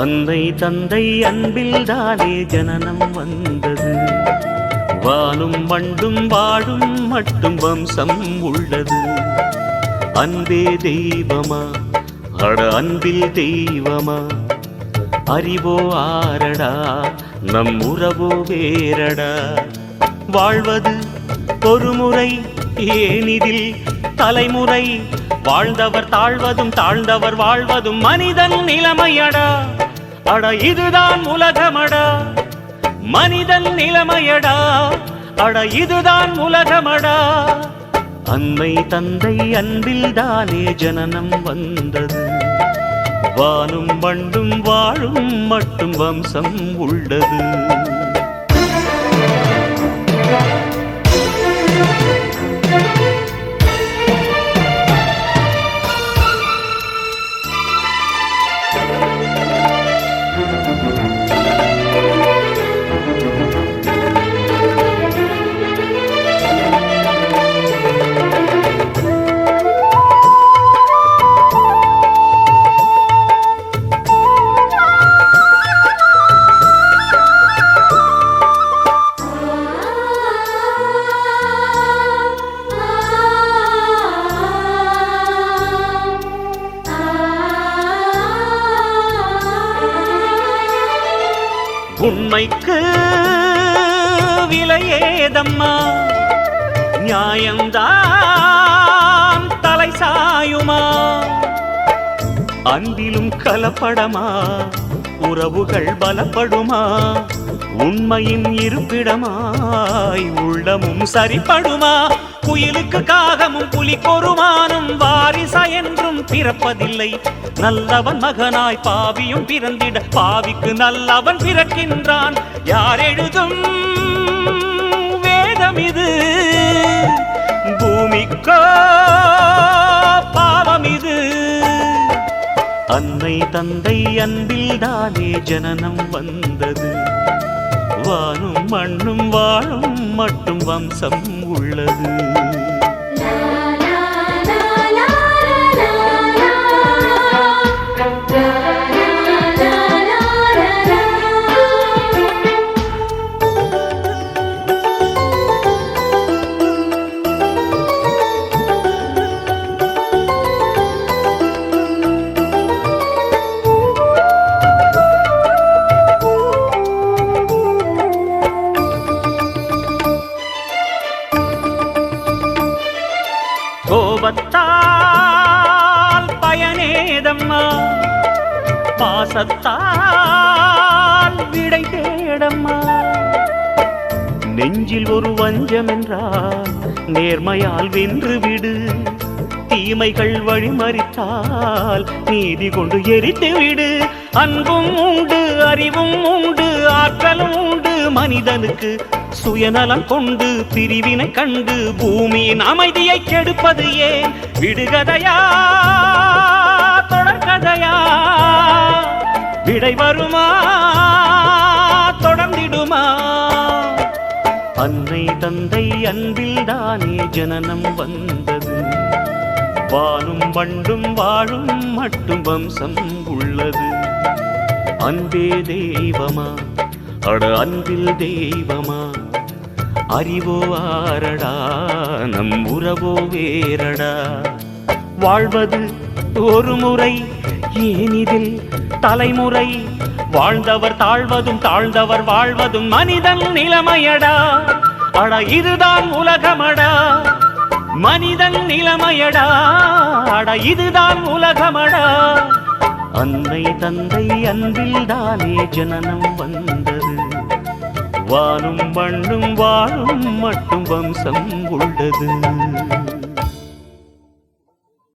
அன்னை தந்தை அன்பில்தானே ஜனனம் வந்தது. வானும் மண்டும் வாழும் மட்டும் வம்சம் உள்ளது. அன்பே தெய்வமா, அட அன்பில் தெய்வமா, அறிவோ ஆரடா, நம் உறவோ வேரடா. வாழ்வது ஒரு முறை, ஏனிதில் தலைமுறை. வாழ்ந்தவர் தாழ்வதும் தாழ்ந்தவர் வாழ்வதும் மனிதன் நிலைமையடா. அட இதுதான் உலகமடா, மனிதன் நிலைமையடா. அட இதுதான் உலகமடா. அன்னை தந்தை அன்பில்தானே ஜனனம் வந்தது. வானும் மண்டும் வாழும் மட்டும் வம்சம் உள்ளது. உண்மைக்கு விலையேதம்மா, நியாயம்தான் தலை சாயுமா. அன்பிலும் கலப்படமா, உறவுகள் பலப்படுமா. உண்மையின் இருப்பிடமாய் உள்ளமும் சரிப்படுமா. குயிலுக்கு காகமும் புலிக்கொருமானும் வாரிசா என்றும் பிறப்பதில்லை. நல்லவன் மகனாய் பாவியும் பிறந்திட பாவிக்கு நல்லவன் பிறக்கின்றான். யார் எழுதும் வேதம் இது? பூமிக்கோ பாவம் இது. அன்னை தந்தை அன்பில்தானே ஜனனம் வந்தது. வானும் மண்ணும் வாழும் மட்டும் வம்சம் உள்ளது. கோபத்தால் பயனேதம்மா, பாசத்தால் விடை தேடம்மா. நெஞ்சில் ஒரு வஞ்சம் என்றால் நேர்மையால் வென்று விடு. தீமைகள் வழிமறித்தால் நீதி கொண்டு எரித்து விடு. அன்பும் உண்டு, அறிவும் உண்டு, ஆற்றலும் உண்டு மனிதனுக்கு. சுயநலம் கொண்டு பிரிவினை கண்டு பூமியின் அமைதியை கெடுப்பது ஏன்? விடுகதையா தொடர்கதையா? விடை வருமா தொடர்ந்திடுமா? அன்னை தந்தை அன்பில்தானே ஜனனம் வந்தது. வானும் வண்டும் வாழும் மட்டும் வம்சம் உள்ளது. அன்பே தெய்வமா, அட அன்பில் தெய்வமா, அறிவோ ஆரடா, நம் உறவோ வேரடா. வாழ்வது ஒரு முறை, ஏனிதில் தலைமுறை. வாழ்ந்தவர் தாழ்வதும் தாழ்ந்தவர் வாழ்வதும் மனிதன் நிலைமையடா. அட இதுதான் உலகமடா, மனிதன் நிலைமையடா. அட இதுதான் உலகமடா. அன்னை தந்தை அன்பில்தானே ஜனனம் வந்தது. வானும் மண்ணும் வாழும் மட்டும் வம்சம் உள்ளது.